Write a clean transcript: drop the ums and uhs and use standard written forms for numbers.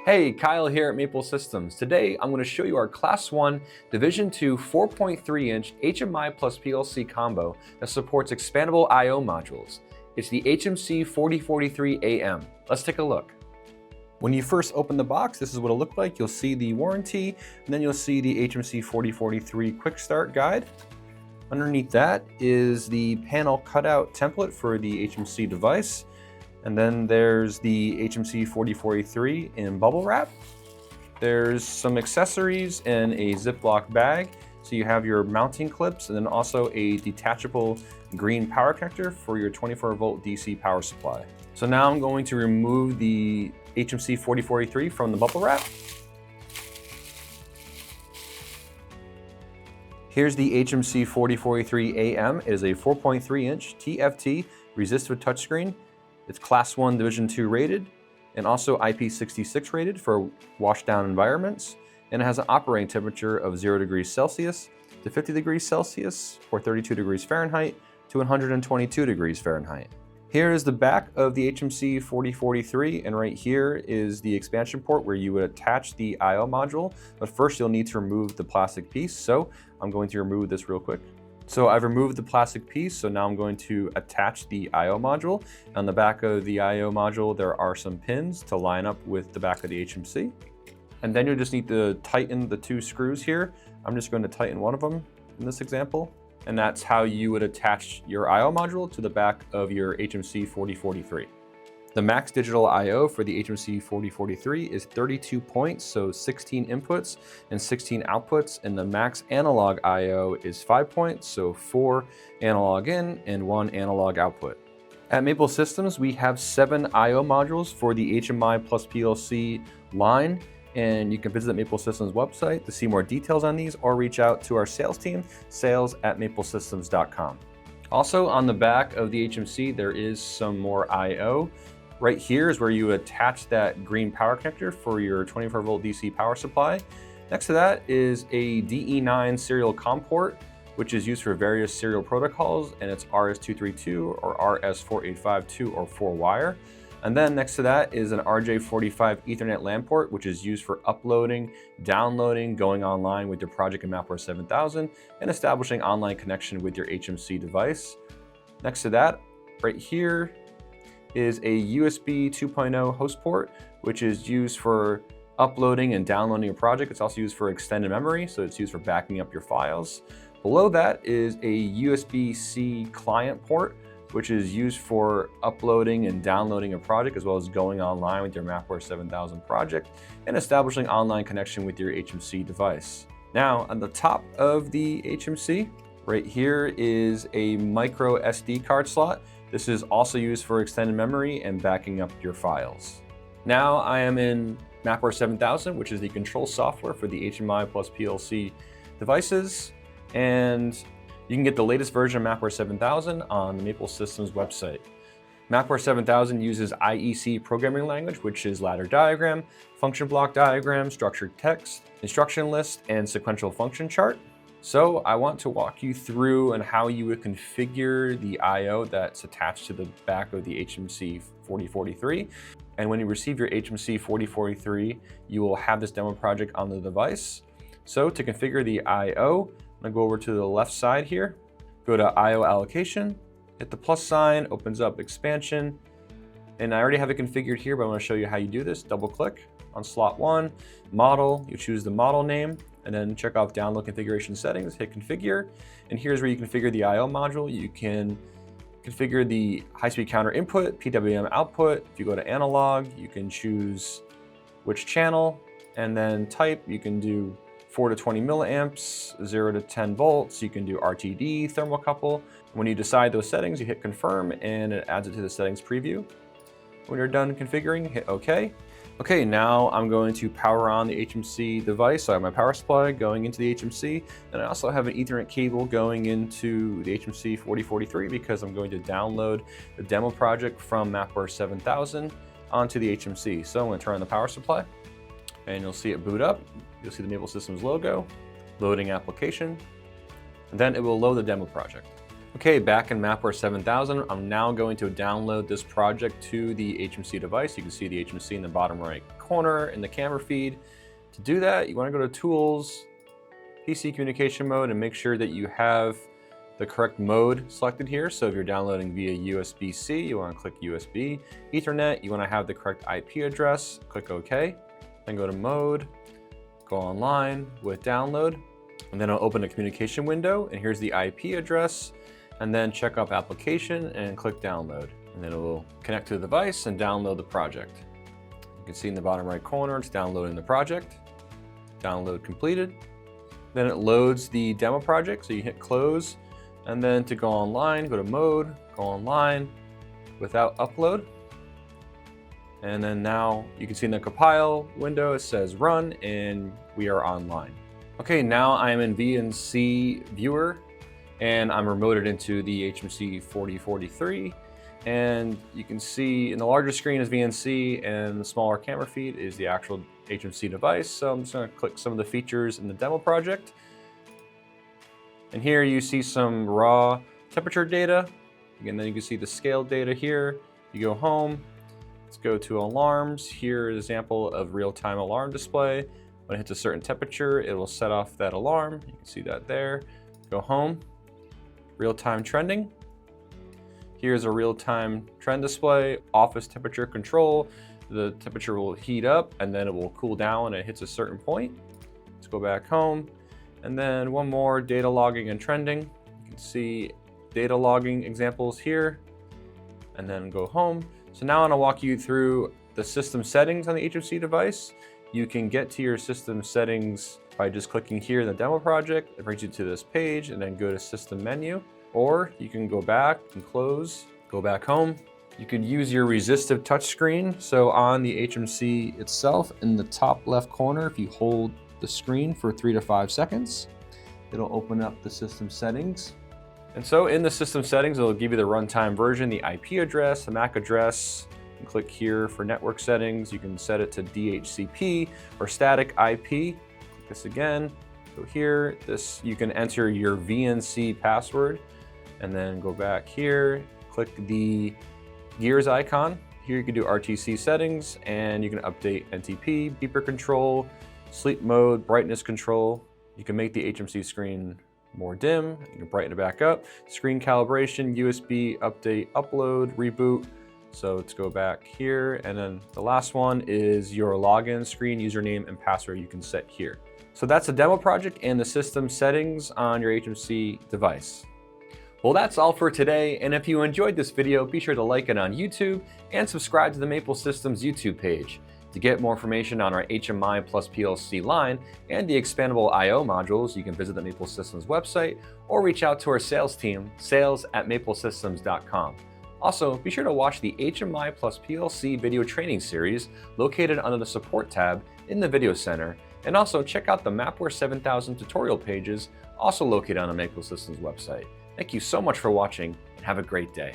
Hey, Kyle here at Maple Systems. Today, I'm going to show you our Class 1 Division 2 4.3-inch HMI+PLC Combo that supports expandable I/O modules. It's the HMC4043A-M. Let's take a look. When you first open the box, this is what it'll look like. You'll see the warranty, and then you'll see the HMC4043 Quick Start Guide. Underneath that is the panel cutout template for the HMC device. And then there's the HMC4043 in bubble wrap. There's some accessories in a Ziploc bag. So you have your mounting clips and then also a detachable green power connector for your 24-volt DC power supply. So now I'm going to remove the HMC4043 from the bubble wrap. Here's the HMC4043A-M. It is a 4.3-inch TFT resistive touchscreen. It's Class 1 Division 2 rated and also IP66 rated for washdown environments. And it has an operating temperature of 0 degrees Celsius to 50 degrees Celsius or 32 degrees Fahrenheit to 122 degrees Fahrenheit. Here is the back of the HMC4043, and right here is the expansion port where you would attach the I/O module. But first you'll need to remove the plastic piece. So I'm going to remove this real quick. So I've removed the plastic piece, so now I'm going to attach the I/O module. On the back of the I/O module, there are some pins to line up with the back of the HMC. And then you'll just need to tighten the two screws here. I'm just going to tighten one of them in this example. And that's how you would attach your I/O module to the back of your HMC4043. The max digital I/O for the HMC4043 is 32 points, so 16 inputs and 16 outputs, and the max analog I/O is 5 points, so 4 analog in and 1 analog output. At Maple Systems, we have 7 I/O modules for the HMI+PLC line, and you can visit Maple Systems website to see more details on these or reach out to our sales team, sales@maplesystems.com. Also on the back of the HMC, there is some more I/O. Right here is where you attach that green power connector for your 24-volt DC power supply. Next to that is a DE9 serial COM port, which is used for various serial protocols, and it's RS-232 or RS-4852 or 4-wire. And then next to that is an RJ45 Ethernet LAN port, which is used for uploading, downloading, going online with your project in MAPware-7000, and establishing online connection with your HMC device. Next to that, right here, is a USB 2.0 host port, which is used for uploading and downloading a project. It's also used for extended memory, so it's used for backing up your files. Below that is a USB-C client port, which is used for uploading and downloading a project, as well as going online with your MAPware-7000 project and establishing online connection with your HMC device. Now, on the top of the HMC, right here is a micro SD card slot. This is also used for extended memory and backing up your files. Now I am in MAPware-7000, which is the control software for the HMI+PLC devices. And you can get the latest version of MAPware-7000 on the Maple Systems website. MAPware-7000 uses IEC programming language, which is ladder diagram, function block diagram, structured text, instruction list, and sequential function chart. So I want to walk you through on how you would configure the I/O that's attached to the back of the HMC4043. And when you receive your HMC4043, you will have this demo project on the device. So to configure the I/O, I'm gonna go over to the left side here, go to I/O allocation, hit the plus sign, opens up expansion. And I already have it configured here, but I'm gonna show you how you do this. Double click on slot 1, model, you choose the model name, and then check off download configuration settings, hit configure. And here's where you configure the I/O module. You can configure the high-speed counter input, PWM output. If you go to analog, you can choose which channel, and then type, you can do 4 to 20 milliamps, 0 to 10 volts. You can do RTD, thermocouple. When you decide those settings, you hit confirm and it adds it to the settings preview. When you're done configuring, hit OK. Okay, now I'm going to power on the HMC device. So I have my power supply going into the HMC, and I also have an Ethernet cable going into the HMC4043 because I'm going to download the demo project from MAPware-7000 onto the HMC. So I'm going to turn on the power supply, and you'll see it boot up. You'll see the Maple Systems logo, loading application, and then it will load the demo project. Okay, back in MAPware 7000, I'm now going to download this project to the HMC device. You can see the HMC in the bottom right corner in the camera feed. To do that, you want to go to Tools, PC Communication Mode, and make sure that you have the correct mode selected here. So if you're downloading via USB-C, you want to click USB. Ethernet, you want to have the correct IP address, click OK. Then go to Mode, go online with Download, and then it'll open a communication window, and here's the IP address, and then check up Application and click Download. And then it will connect to the device and download the project. You can see in the bottom right corner, it's downloading the project. Download completed. Then it loads the demo project, so you hit Close. And then to go online, go to Mode, go online without upload. And then now you can see in the compile window, it says run and we are online. Okay, now I'm in VNC viewer and I'm remoted into the HMC4043. And you can see in the larger screen is VNC and the smaller camera feed is the actual HMC device. So I'm just gonna click some of the features in the demo project. And here you see some raw temperature data. Again, then you can see the scale data here. You go home, let's go to alarms. Here is an example of real-time alarm display. When it hits a certain temperature, it will set off that alarm. You can see that there. Go home, real-time trending. Here's a real-time trend display, office temperature control. The temperature will heat up and then it will cool down when it hits a certain point. Let's go back home. And then one more, data logging and trending. You can see data logging examples here, and then go home. So now I'm gonna walk you through the system settings on the HMC device. You can get to your system settings by just clicking here in the demo project. It brings you to this page and then go to system menu, or you can go back and close, go back home. You could use your resistive touchscreen. So on the HMC itself, in the top left corner, if you hold the screen for 3 to 5 seconds, it'll open up the system settings. And so in the system settings, it'll give you the runtime version, the IP address, the MAC address. You can click here for network settings. You can set it to DHCP or static IP. Click this again, go here. This, you can enter your VNC password and then go back here, click the gears icon. Here you can do RTC settings and you can update NTP, beeper control, sleep mode, brightness control. You can make the HMC screen more dim. You can brighten it back up. Screen calibration, USB update, upload, reboot. So let's go back here. And then the last one is your login screen, username and password you can set here. So that's a demo project and the system settings on your HMC device. Well, that's all for today. And if you enjoyed this video, be sure to like it on YouTube and subscribe to the Maple Systems YouTube page. To get more information on our HMI+PLC line and the Expandable I/O modules, you can visit the Maple Systems website or reach out to our sales team, sales@maplesystems.com. Also, be sure to watch the HMI+PLC video training series located under the Support tab in the Video Center, and also check out the MAPware-7000 tutorial pages also located on the Maple Systems website. Thank you so much for watching and have a great day.